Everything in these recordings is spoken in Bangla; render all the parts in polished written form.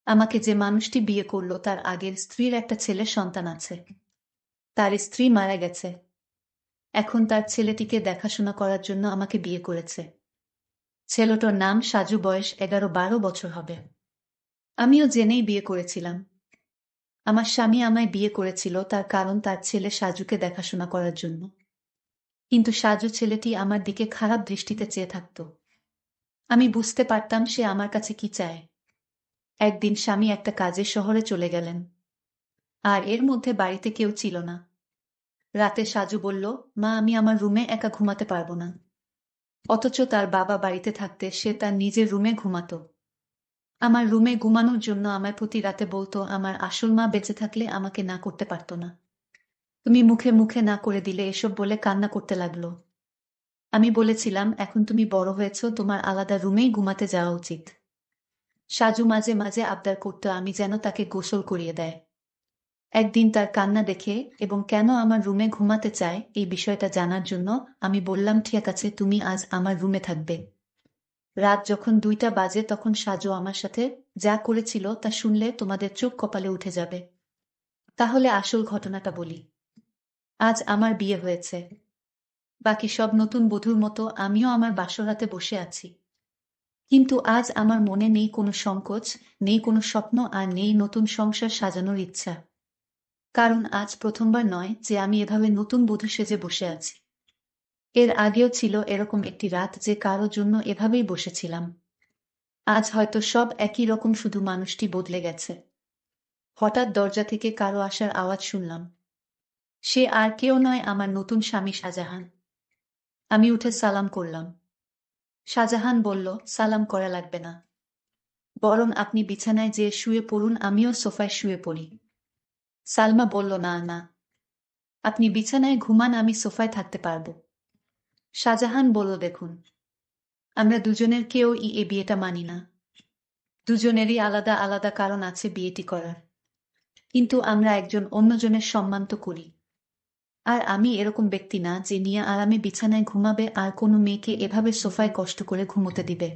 আমাকে যে মানুষটি বিয়ে করল তার আগের স্ত্রীর একটা ছেলের সন্তান আছে। তার স্ত্রী মারা গেছে। এখন তার ছেলেটিকে দেখাশোনা করার জন্য আমাকে বিয়ে করেছে। ছেলেটার নাম সাজু, বয়স 11-12 বছর হবে। আমিও জেনেই বিয়ে করেছিলাম। আমার স্বামী আমায় বিয়ে করেছিল তার কারণ তার ছেলে সাজুকে দেখাশোনা করার জন্য। কিন্তু সাজু ছেলেটি আমার দিকে খারাপ দৃষ্টিতে চেয়ে থাকত। আমি বুঝতে পারতাম সে আমার কাছে কি চায়। একদিন স্বামী একটা কাজে শহরে চলে গেলেন, আর এর মধ্যে বাড়িতে কেউ ছিল না। রাতে সাজু বলল, মা, আমি আমার রুমে একা ঘুমাতে পারবো না। অথচ তার বাবা বাড়িতে থাকতে সে তার নিজের রুমে ঘুমাতো। আমার রুমে ঘুমানোর জন্য আমায় প্রতি রাতে বলতো আমার আসল মা বেঁচে থাকলে আমাকে না করতে পারতো না। তুমি মুখে মুখে না করে দিলে এসব বলে কান্না করতে লাগলো। আমি বলেছিলাম, এখন তুমি বড় হয়েছ, তোমার আলাদা রুমেই ঘুমাতে যাওয়া উচিত। সাজু মাঝে মাঝে আবদার করতো আমি যেন তাকে গোসল করিয়ে দেয়। একদিন তার কান্না দেখে এবং কেন আমার রুমে ঘুমাতে চায় এই বিষয়টা জানার জন্য আমি বললাম, ঠিক আছে, তুমি আজ আমার রুমে থাকবে। রাত যখন 2টা বাজে তখন সাজু আমার সাথে যা করেছিল তা শুনলে তোমাদের চোখ কপালে উঠে যাবে। তাহলে আসল ঘটনাটা বলি। আজ আমার বিয়ে হয়েছে। বাকি সব নতুন বধূর মতো আমিও আমার বাসরাতে বসে আছি। কিন্তু আজ আমার মনে নেই কোনো সংকোচ, নেই কোনো স্বপ্ন, আর নেই নতুন সংসার সাজানোর ইচ্ছা। কারণ আজ প্রথমবার নয় যে আমি এভাবে নতুন বধূ সেজে বসে আছি। এর আগেও ছিল এরকম একটি রাত যে কারো জন্য এভাবেই বসেছিলাম। আজ হয়তো সব একই রকম, শুধু মানুষটি বদলে গেছে। হঠাৎ দরজা থেকে কারো আসার আওয়াজ শুনলাম। সে আর কেউ নয়, আমার নতুন স্বামী শাহজাহান। আমি উঠে সালাম করলাম। শাহজাহান বলল, সালাম করা লাগবে না, বরং আপনি বিছানায় যেয়ে শুয়ে পড়ুন, আমিও সোফায় শুয়ে পড়ি। সালমা বলল, না না, আপনি বিছানায় ঘুমান, আমি সোফায় থাকতে পারবো। শাহজাহান বলল, দেখুন, আমরা দুজনের কেউ এ বিয়েটা মানি না। দুজনেরই আলাদা আলাদা কারণ আছে বিয়েটি করার। কিন্তু আমরা একজন অন্যজনের সম্মান তো করি। আর আমি এরকম ব্যক্তি না যে নিয়ে আরামে বিছানায় ঘুমাবে আর কোনো মেয়েকে এভাবে সোফায় কষ্ট করে ঘুমোতে দিবে।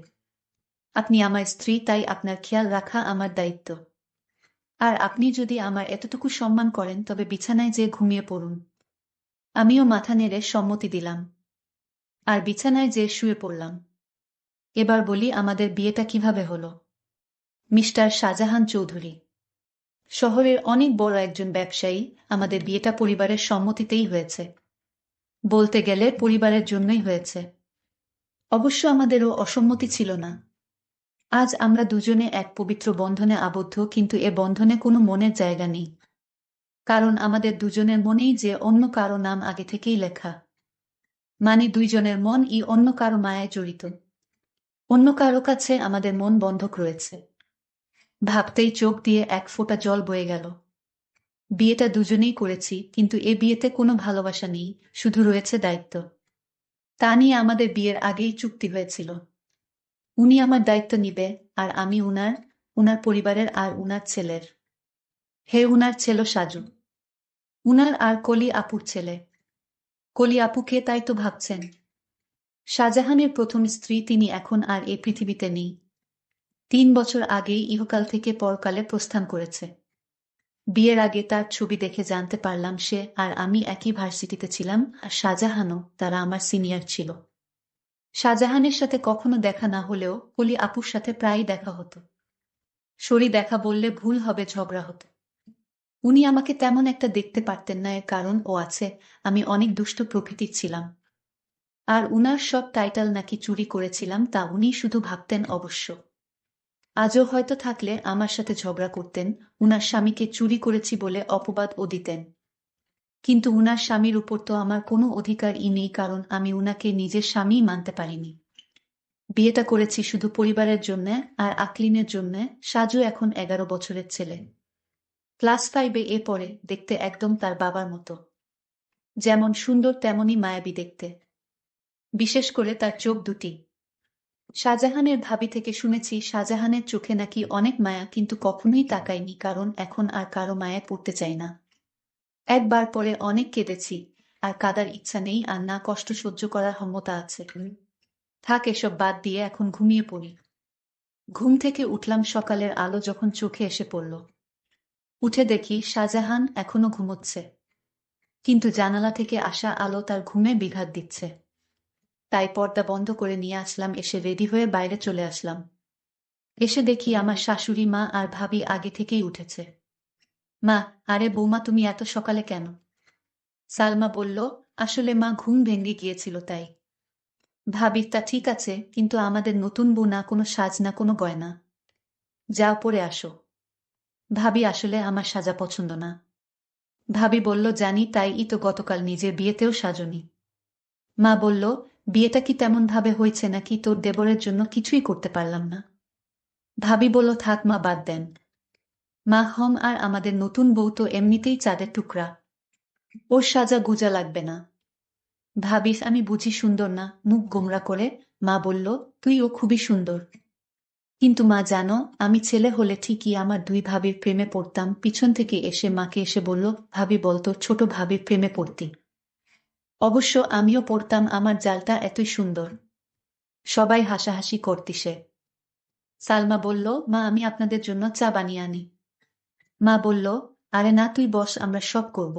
আপনি আমার স্ত্রী, তাই আপনার খেয়াল রাখা আমার দায়িত্ব। আর আপনি যদি আমার এতটুকু সম্মান করেন তবে বিছানায় যেয়ে ঘুমিয়ে পড়ুন। আমিও মাথা নেড়ে সম্মতি দিলাম আর বিছানায় যেয়ে শুয়ে পড়লাম। এবার বলি আমাদের বিয়েটা কিভাবে হলো। মিস্টার শাহজাহান চৌধুরী শহরের অনেক বড় একজন ব্যবসায়ী। আমাদের বিয়েটা পরিবারের সম্মতিতেই হয়েছে। বলতে গেলে পরিবারের জন্যই হয়েছে। অবশ্য আমাদেরও অসম্মতি ছিল না। আজ আমরা দুজনে এক পবিত্র বন্ধনে আবদ্ধ, কিন্তু এ বন্ধনে কোনো মনের জায়গা নেই। কারণ আমাদের দুজনের মনেই যে অন্য কারো নাম আগে থেকেই লেখা। মানে দুইজনের মন অন্য কারো মায়ায় জড়িত। অন্য কারো কাছে আমাদের মন বন্ধক রয়েছে। ভাবতেই চোখ দিয়ে এক ফোঁটা জল বয়ে গেল। বিয়েটা দুজনেই করেছি, কিন্তু এ বিয়েতে কোনো ভালোবাসা নেই, শুধু রয়েছে দায়িত্ব। তা নিয়ে আমাদের বিয়ের আগেই চুক্তি হয়েছিল। উনি আমার দায়িত্ব নিবে, আর আমি উনার পরিবারের আর উনার ছেলের। হে, উনার ছেলে সাজু, উনার আর কলি আপুর ছেলে। কলি আপুকে তাই তো ভাবছেন? শাহজাহানের প্রথম স্ত্রী, তিনি এখন আর এই পৃথিবীতে নেই। 3 বছর আগেই ইহকাল থেকে পরকালে প্রস্থান করেছে। বিয়ের আগে তার ছবি দেখে জানতে পারলাম সে আর আমি একই ভার্সিটিতে ছিলাম, আর শাহজাহানও, তারা আমার সিনিয়র ছিল। শাহজাহানের সাথে কখনো দেখা না হলেও কলি আপুর সাথে প্রায়ই দেখা হতো। সরি দেখা বললে ভুল হবে, ঝগড়া হতো। উনি আমাকে তেমন একটা দেখতে পারতেন না, এর কারণ ও আছে, আমি অনেক দুষ্ট প্রকৃতির ছিলাম। আর উনার সব টাইটেল নাকি চুরি করেছিলাম, তা উনি শুধু ভাবতেন অবশ্য। আজও হয়তো থাকলে আমার সাথে ঝগড়া করতেন, উনার স্বামীকে চুরি করেছি বলে অপবাদও দিতেন। কিন্তু উনার স্বামীর উপর তো আমার কোনো অধিকারই নেই, কারণ আমি উনাকে নিজের স্বামীই মানতে পারিনি। বিয়েটা করেছি শুধু পরিবারের জন্যে আর আকলিনের জন্যে। সাজু এখন 11 বছরের ছেলে। ক্লাস 5-এ পড়ে, দেখতে একদম তার বাবার মতো। যেমন সুন্দর তেমনই মায়াবী দেখতে। বিশেষ করে তার চোখ দুটি। শাহজাহানের ভাবি থেকে শুনেছি শাহজাহানের চোখে নাকি অনেক মায়া, কিন্তু কখনোই তাকাইনি, কারণ এখন আর কারো মায়ায় পড়তে চাই না। একবার পরে অনেক কেঁদেছি, আর কাঁদার ইচ্ছা নেই, আর না কষ্ট সহ্য করার ক্ষমতা আছে। থাক, এসব বাদ দিয়ে এখন ঘুমিয়ে পড়ি। ঘুম থেকে উঠলাম সকালের আলো যখন চোখে এসে পড়ল। উঠে দেখি শাহজাহান এখনো ঘুমোচ্ছে, কিন্তু জানালা থেকে আসা আলো তার ঘুমে বিঘাত দিচ্ছে। তাই পর্দা বন্ধ করে নিয়ে আসলাম, এসে রেডি হয়ে বাইরে চলে আসলাম। এসে দেখি আমার শাশুড়ি মা আর ভাবি আগে থেকেই উঠেছে। মা, আরে বৌমা তুমি এত সকালে কেন? সালমা বলল, আসলে মা ঘুম ভেঙে গিয়েছিল তাই। ভাবি, তা ঠিক আছে, কিন্তু আমাদের নতুন বউ, না কোনো সাজ না কোনো গয়না। যাও পরে আসো। ভাবি, আসলে আমার সাজা পছন্দ না। ভাবি বলল, জানি, তাই তো গতকাল নিজের বিয়েতেও সাজনি। মা বলল, বিয়েটা কি তেমন ভাবে হয়েছে নাকি তোর দেবরের জন্য কিছুই করতে পারলাম না? ভাবি বলল, থাক মা, বাদ দেন। মা, আর আমাদের নতুন বউ তো এমনিতেই চাঁদের টুকরা, ওর সাজা গুজা লাগবে না। ভাবিস আমি বুঝি সুন্দর না? মুখ গোমরা করে মা বলল, তুইও খুবই সুন্দর। কিন্তু মা জানো, আমি ছেলে হলে ঠিকই আমার দুই ভাবির প্রেমে পড়তাম। পিছন থেকে এসে মাকে এসে বলল, ভাবি বলতো ছোট ভাবির প্রেমে পড়তি। অবশ্য আমিও পড়তাম, আমার জালটা এতই সুন্দর। সবাই হাসাহাসি করতিসে। সালমা বলল, মা আমি আপনাদের জন্য চা বানিয়ে আনি। মা বলল, আরে না, তুই বস, আমরা সব করব।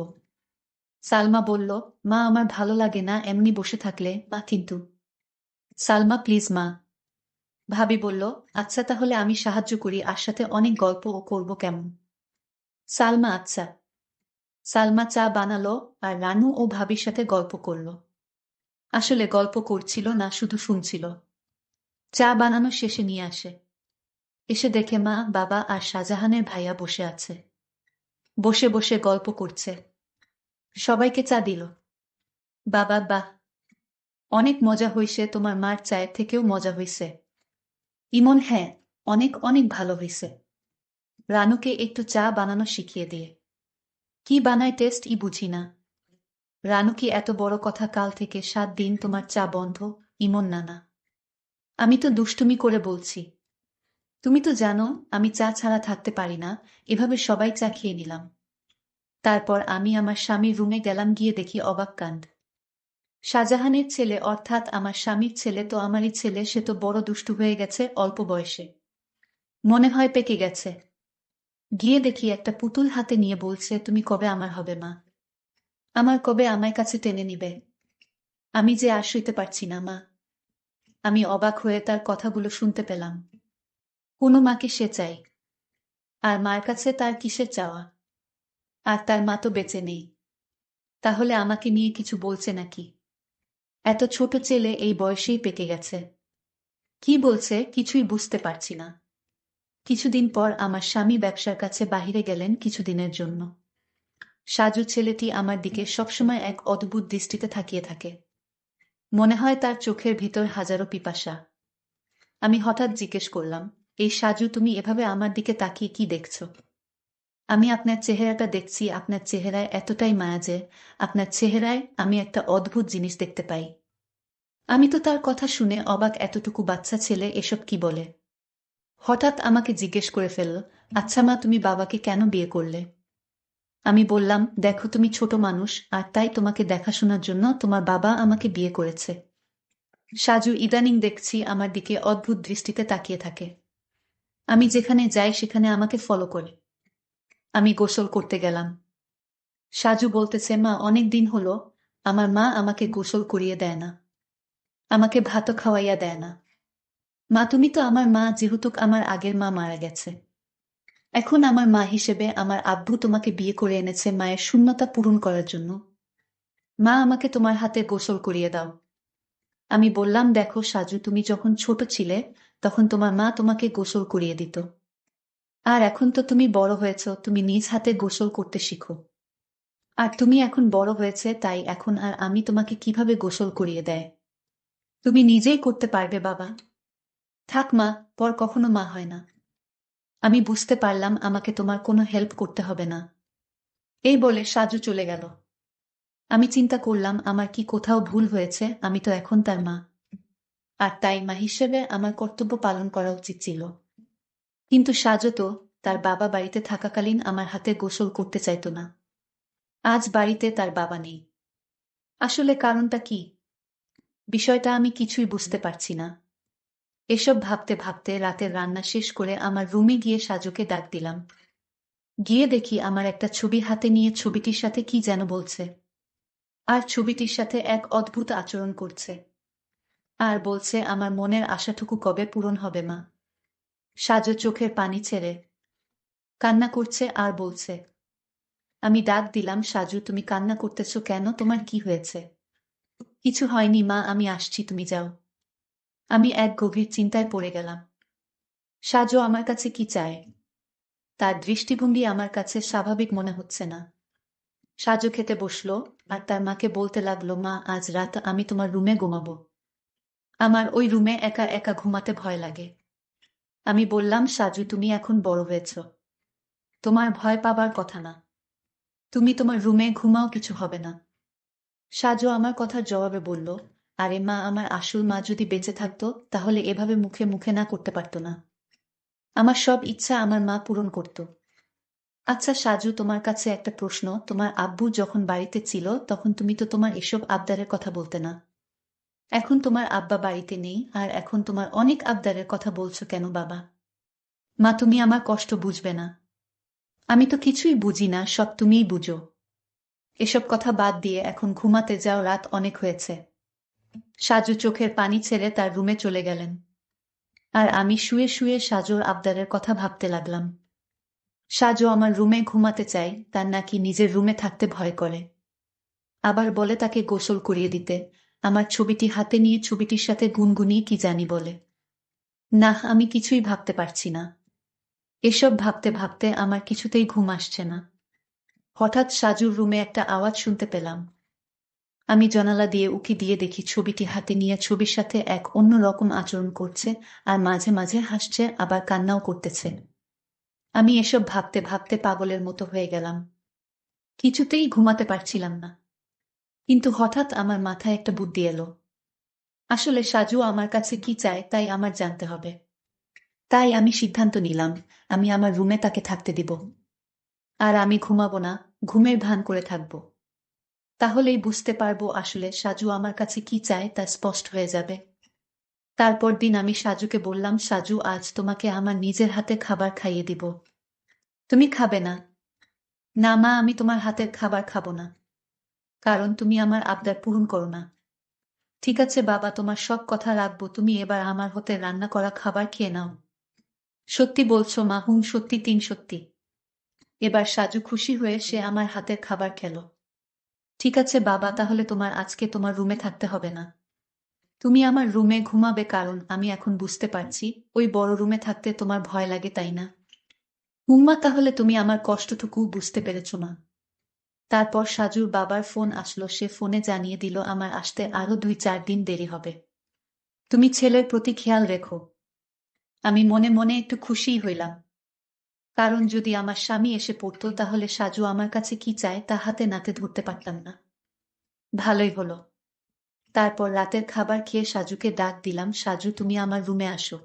সালমা বলল, মা আমার ভালো লাগে না এমনি বসে থাকলে মা, কিন্তু। সালমা, প্লিজ মা। ভাবি বলল, আচ্ছা তাহলে আমি সাহায্য করি, আর সাথে অনেক গল্পও করব, কেমন? সালমা, আচ্ছা। সালমা চা বানালো আর রানু ও ভাবির সাথে গল্প করল। আসলে গল্প করছিল না, শুধু শুনছিল। চা বানানো শেষে নিয়ে আসে। এসে দেখে মা, বাবা আর শাহজাহানের ভাইয়া বসে আছে। বসে বসে গল্প করছে। সবাইকে চা দিল। বাবা, বাহ, অনেক মজা হইছে, তোমার মার চায়ের থেকেও মজা হইছে। ইমন, হ্যাঁ, অনেক অনেক ভালো হইছে। রানুকে একটু চা বানানো শিখিয়ে দিয়ে। কি বানায় টেস্ট বুঝি না। রানু, কি এত বড় কথা, কাল থেকে 7 দিন তোমার চা বন্ধ? ইমন, নানা, আমি তো দুষ্টুমি করে বলছি। তুমি তো জানো আমি চা ছাড়া থাকতে পারি না। এভাবে সবাই চা খেয়ে নিলাম। তারপর আমি আমার স্বামীর রুমে গেলাম, গিয়ে দেখি অবাক কাণ্ড। শাহজাহানের ছেলে, অর্থাৎ আমার স্বামীর ছেলে তো আমারই ছেলে, সে তো বড় দুষ্টু হয়ে গেছে অল্প বয়সে। মনে হয় পেকে গেছে। গিয়ে দেখি একটা পুতুল হাতে নিয়ে বলছে, তুমি কবে আমার হবে মা? আমার কবে আমায় কাছে টেনে নিবে? আমি যে আর সইতে পারছি না মা। আমি অবাক হয়ে তার কথাগুলো শুনতে পেলাম। কোনো মাকে সে চাই, আর মার কাছে তার কিসের চাওয়া? আর তার মা তো বেঁচে নেই। তাহলে আমাকে নিয়ে কিছু বলছে নাকি? এত ছোট ছেলে এই বয়সেই পেকে গেছে। কি বলছে কিছুই বুঝতে পারছি না। কিছুদিন পর আমার স্বামী ব্যবসার কাছে বাহিরে গেলেন কিছুদিনের জন্য। সাজু ছেলেটি আমার দিকে সবসময় এক অদ্ভুত দৃষ্টিতে তাকিয়ে থাকে। মনে হয় তার চোখের ভিতর হাজারো পিপাসা। আমি হঠাৎ জিজ্ঞেস করলাম, এই সাজু, তুমি এভাবে আমার দিকে তাকিয়ে কি দেখছো? আমি আপনার চেহারাটা দেখছি, আপনার চেহারায় এতটাই মায়া যে আপনার চেহারায় আমি একটা অদ্ভুত জিনিস দেখতে পাই। আমি তো তার কথা শুনে অবাক, এতটুকু বাচ্চা ছেলে এসব কি বলে? হঠাৎ আমাকে জিজ্ঞেস করে ফেলল, আচ্ছা মা, তুমি বাবাকে কেন বিয়ে করলে? আমি বললাম, দেখো তুমি ছোট মানুষ, আর তাই তোমাকে দেখাশোনার জন্য তোমার বাবা আমাকে বিয়ে করেছে। সাজু ইদানিং দেখছি আমার দিকে অদ্ভুত দৃষ্টিতে তাকিয়ে থাকে। আমি যেখানে যাই সেখানে আমাকে ফলো করে। আমি গোসল করতে গেলাম। সাজু বলতেছে, মা, অনেক দিন হলো আমার মা আমাকে গোসল করিয়ে দেয় না, আমাকে ভাতও খাওয়াইয়া দেয় না। মা, তুমি তো আমার মা, যেহেতু আমার আগের মা মারা গেছে। এখন আমার মা হিসেবে আমার আব্বু তোমাকে বিয়ে করে এনেছে মায়ের শূন্যতা পূরণ করার জন্য। মা, আমাকে তোমার হাতে গোসল করিয়ে দাও। আমি বললাম, দেখো সাজু, তুমি যখন ছোট ছিলে তখন তোমার মা তোমাকে গোসল করিয়ে দিত। আর এখন তো তুমি বড় হয়েছ, তুমি নিজ হাতে গোসল করতে শিখো। আর তুমি এখন বড় হয়েছে, তাই এখন আর আমি তোমাকে কিভাবে গোসল করিয়ে দেয়? তুমি নিজেই করতে পারবে বাবা। থাক মা, পর কখনো মা হয় না। আমি বুঝতে পারলাম আমাকে তোমার কোনো হেল্প করতে হবে না। এই বলে সাজু চলে গেল। আমি চিন্তা করলাম, আমার কি কোথাও ভুল হয়েছে? আমি তো এখন তার মা, আর তাই মা হিসেবে আমার কর্তব্য পালন করা উচিত ছিল। কিন্তু সাজু তো তার বাবা বাড়িতে থাকাকালীন আমার হাতে গোসল করতে চাইতো না। আজ বাড়িতে তার বাবা নেই। আসলে কারণটা কি? বিষয়টা আমি কিছুই বুঝতে পারছি না। এসব ভাবতে ভাবতে রাতের রান্না শেষ করে আমার রুমে গিয়ে সাজুকে ডাক দিলাম। গিয়ে দেখি আমার একটা ছবি হাতে নিয়ে ছবিটির সাথে কি যেন বলছে। আর ছবিটির সাথে এক অদ্ভুত আচরণ করছে। আর বলছে আমার মনের আশাটুকু কবে পূরণ হবে মা। সাজু চোখের পানি ছেড়ে কান্না করছে আর বলছে। আমি ডাক দিলাম, সাজু তুমি কান্না করতেছো কেন, তোমার কি হয়েছে? কিছু হয়নি মা, আমি আসছি, তুমি যাও। আমি এক গভীর চিন্তায় পড়ে গেলাম। সাজু আমার কাছে কি চায়? তার দৃষ্টিভঙ্গি আমার কাছে স্বাভাবিক মনে হচ্ছে না। সাজু খেতে বসলো আর তার মাকে বলতে লাগলো, মা আজ রাত আমি তোমার রুমে ঘুমাবো। আমার ওই রুমে একা একা ঘুমাতে ভয় লাগে। আমি বললাম, সাজু তুমি এখন বড় হয়েছ, তোমার ভয় পাবার কথা না। তুমি তোমার রুমে ঘুমাও, কিছু হবে না। সাজু আমার কথার জবাবে বলল, আরে মা, আমার আসল মা যদি বেঁচে থাকতো তাহলে এভাবে মুখে মুখে না করতে পারতো না। আমার সব ইচ্ছা আমার মা পূরণ করত। আচ্ছা সাজু, তোমার কাছে একটা প্রশ্ন, তোমার আব্বু যখন বাড়িতে ছিল তখন তুমি তো তোমার এসব আবদারের কথা বলতে না। এখন তোমার আব্বা বাড়িতে নেই আর এখন তোমার অনেক আবদারের কথা বলছো কেন বাবা? মা তুমি আমার কষ্ট বুঝবে না? আমি তো কিছুই বুঝি না, সব তুমিই বুঝো। এসব কথা বাদ দিয়ে এখন ঘুমাতে যাও, রাত অনেক হয়েছে। সাজু চোখের পানি ছেড়ে তার রুমে চলে গেলেন। আর আমি শুয়ে শুয়ে সাজুর আবদারের কথা ভাবতে লাগলাম। সাজু আমার রুমে ঘুমাতে চায়, তার নাকি নিজের রুমে থাকতে ভয় করে। আবার বলে তাকে গোসল করিয়ে দিতে। আমার ছবিটি হাতে নিয়ে ছবিটির সাথে গুনগুনিয়ে কি জানি বলে। না, আমি কিছুই ভাবতে পারছি না। এসব ভাবতে ভাবতে আমার কিছুতেই ঘুম আসছে না। হঠাৎ সাজুর রুমে একটা আওয়াজ শুনতে পেলাম। আমি জানালা দিয়ে উঁকি দিয়ে দেখি ছবিটি হাতে নিয়ে ছবির সাথে এক অন্য রকম আচরণ করছে, আর মাঝে মাঝে হাসছে আবার কান্নাও করতেছে। আমি এসব ভাবতে ভাবতে পাগলের মতো হয়ে গেলাম। কিছুতেই ঘুমাতে পারছিলাম না। কিন্তু হঠাৎ আমার মাথায় একটা বুদ্ধি এলো। আসলে সাজু আমার কাছে কি চায় তাই আমার জানতে হবে। তাই আমি সিদ্ধান্ত নিলাম, আমি আমার রুমে তাকে থাকতে দিব। আর আমি ঘুমাবো না, ঘুমের ভান করে থাকবো। তাহলেই বুঝতে পারবো আসলে সাজু আমার কাছে কি চায়, তা স্পষ্ট হয়ে যাবে। তারপর দিন আমি সাজুকে বললাম, সাজু আজ তোমাকে আমার নিজের হাতে খাবার খাইয়ে দিব। তুমি খাবে না? না মা, আমি তোমার হাতের খাবার খাবো না, কারণ তুমি আমার আবদার পূরণ করো না। ঠিক আছে বাবা, তোমার সব কথা রাখবো, তুমি এবার আমার হাতে রান্না করা খাবার খেয়ে নাও। সত্যি বলছো মা? হুম সত্যি, তিন সত্যি। এবার সাজু খুশি হয়ে সে আমার হাতের খাবার খেলো। ঠিক আছে বাবা, তাহলে তোমার আজকে তোমার রুমে থাকতে হবে না। তুমি আমার রুমে ঘুমাবে, কারণ আমি এখন বুঝতে পারছি ওই বড় রুমে থাকতে তোমার ভয় লাগে, তাই না? হুম্মা, তাহলে তুমি আমার কষ্টটুকু বুঝতে পেরেছো মা। তারপর সাজুর বাবার ফোন আসলো, সে ফোনে জানিয়ে দিল আমার আসতে আরো 2-4 দিন দেরি হবে। তুমি ছেলের প্রতি খেয়াল রেখো। আমি মনে মনে একটু খুশিই হইলাম, কারণ যদি আমার স্বামী এসে পড়তো তাহলে সাজু আমার কাছে কি চায় তা হাতে নাতে ধরতে পারতাম না। ভালোই হলো। তারপর রাতের খাবার খেয়ে সাজুকে ডাক দিলাম, সাজু তুমি আমার রুমে আসো।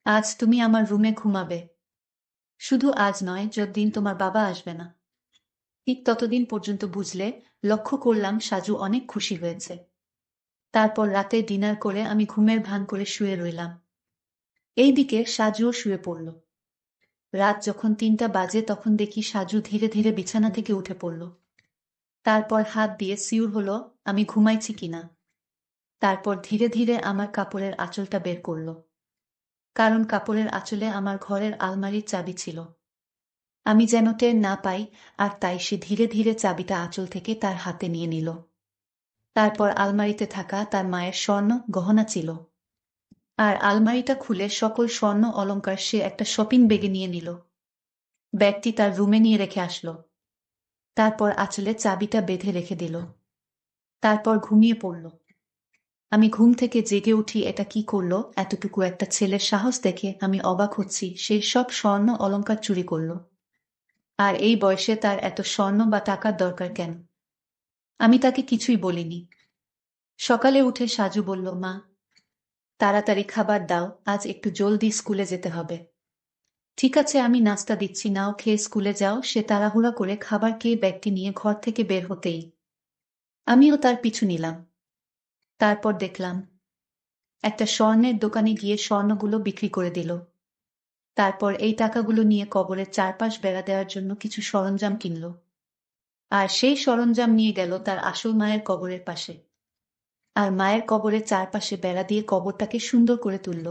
আজ তুমি আমার রুমে ঘুমাবে। শুধু আজ নয়, যতদিন তোমার বাবা আসবে না। ঠিক ততদিন পর্যন্ত, বুঝলে? লক্ষ্য করলাম সাজু অনেক খুশি হয়েছে। তারপর রাতে ডিনার করে আমি ঘুমের ভান করে শুয়ে রইলাম। এইদিকে সাজুও শুয়ে পড়ল। রাত যখন 3টা বাজে তখন দেখি সাজু ধীরে ধীরে বিছানা থেকে উঠে পড়ল। তারপর হাত দিয়ে সিউর হলো আমি ঘুমাইছি কিনা। তারপর ধীরে ধীরে আমার কাপড়ের আঁচলটা বের করল, কারণ কাপড়ের আঁচলে আমার ঘরের আলমারির চাবি ছিল। আমি যেন টের না পাই, আর তাই সে ধীরে ধীরে চাবিটা আঁচল থেকে তার হাতে নিয়ে নিল। তারপর আলমারিতে থাকা তার মায়ের স্বর্ণ গহনা ছিল, আর আলমারিটা খুলে সকল স্বর্ণ অলংকার সে একটা শপিং ব্যাগে নিয়ে নিল। ব্যাগটি তার রুমে নিয়ে রেখে আসলো। তারপর আঁচলে চাবিটা বেঁধে রেখে দিল। তারপর ঘুমিয়ে পড়ল। আমি ঘুম থেকে জেগে উঠি, এটা কি করলো? এতটুকু একটা ছেলের সাহস দেখে আমি অবাক হচ্ছি, সে সব স্বর্ণ অলংকার চুরি করলো। আর এই বয়সে তার এত স্বর্ণ বা টাকার দরকার কেন? আমি তাকে কিছুই বলিনি। সকালে উঠে সাজু বলল, মা তাড়াতাড়ি খাবার দাও, আজ একটু জলদি স্কুলে যেতে হবে। ঠিক আছে, আমি নাস্তা দিচ্ছি, নাও খেয়ে স্কুলে যাও। সে তাড়াহুড়া করে খাবার খেয়ে ব্যাগটি নিয়ে ঘর থেকে বের হতেই আমিও তার পিছু নিলাম। তারপর দেখলাম একটা স্বর্ণের দোকানে গিয়ে স্বর্ণগুলো বিক্রি করে দিল। তারপর এই টাকাগুলো নিয়ে কবরের চারপাশ বেড়া দেওয়ার জন্য কিছু সরঞ্জাম কিনল। আর সেই সরঞ্জাম নিয়ে গেল তার আসল মায়ের কবরের পাশে। আর মায়ের কবরের চারপাশে বেড়া দিয়ে কবরটাকে সুন্দর করে তুলল,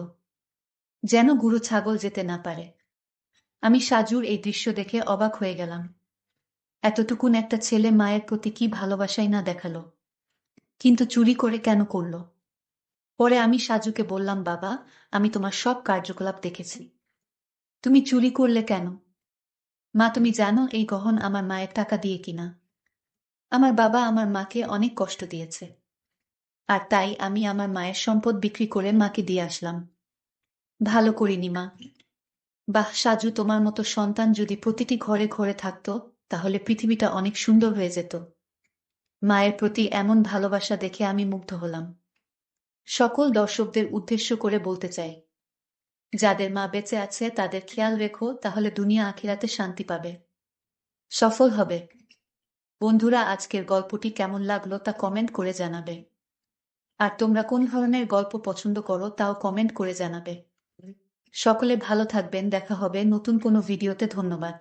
যেন গুরু ছাগল যেতে না পারে। আমি সাজুর এই দৃশ্য দেখে অবাক হয়ে গেলাম। এতটুকুন একটা ছেলে মায়ের প্রতি কি ভালোবাসাই না দেখালো, কিন্তু চুরি করে কেন করল? পরে আমি সাজুকে বললাম, বাবা, আমি তোমার সব কার্যকলাপ দেখেছি, তুমি চুরি করলে কেন? মা, তুমি জানো এই গহন আমার মায়ের টাকা দিয়ে কিনা। আমার বাবা আমার মাকে অনেক কষ্ট দিয়েছে, আর তাই আমি আমার মায়ের সম্পদ বিক্রি করে মাকে দিয়ে আসলাম। ভালো করিনি মা। বাহ সাজু, তোমার মতো সন্তান যদি প্রতিটি ঘরে ঘরে থাকতো, তাহলে পৃথিবীটা অনেক সুন্দর হয়ে যেত। মায়ের প্রতি এমন ভালোবাসা দেখে আমি মুগ্ধ হলাম। সকল দর্শকদের উদ্দেশ্য করে বলতে চাই, যাদের মা বেঁচে আছে তাদের খেয়াল রেখো, তাহলে দুনিয়া আখিরাতে শান্তি পাবে, সফল হবে। বন্ধুরা, আজকের গল্পটি কেমন লাগলো তা কমেন্ট করে জানাবে। আর তোমরা কোন ধরনের গল্প পছন্দ করো তাও কমেন্ট করে জানাবে। সকলে ভালো থাকবেন, দেখা হবে নতুন কোনো ভিডিওতে। ধন্যবাদ।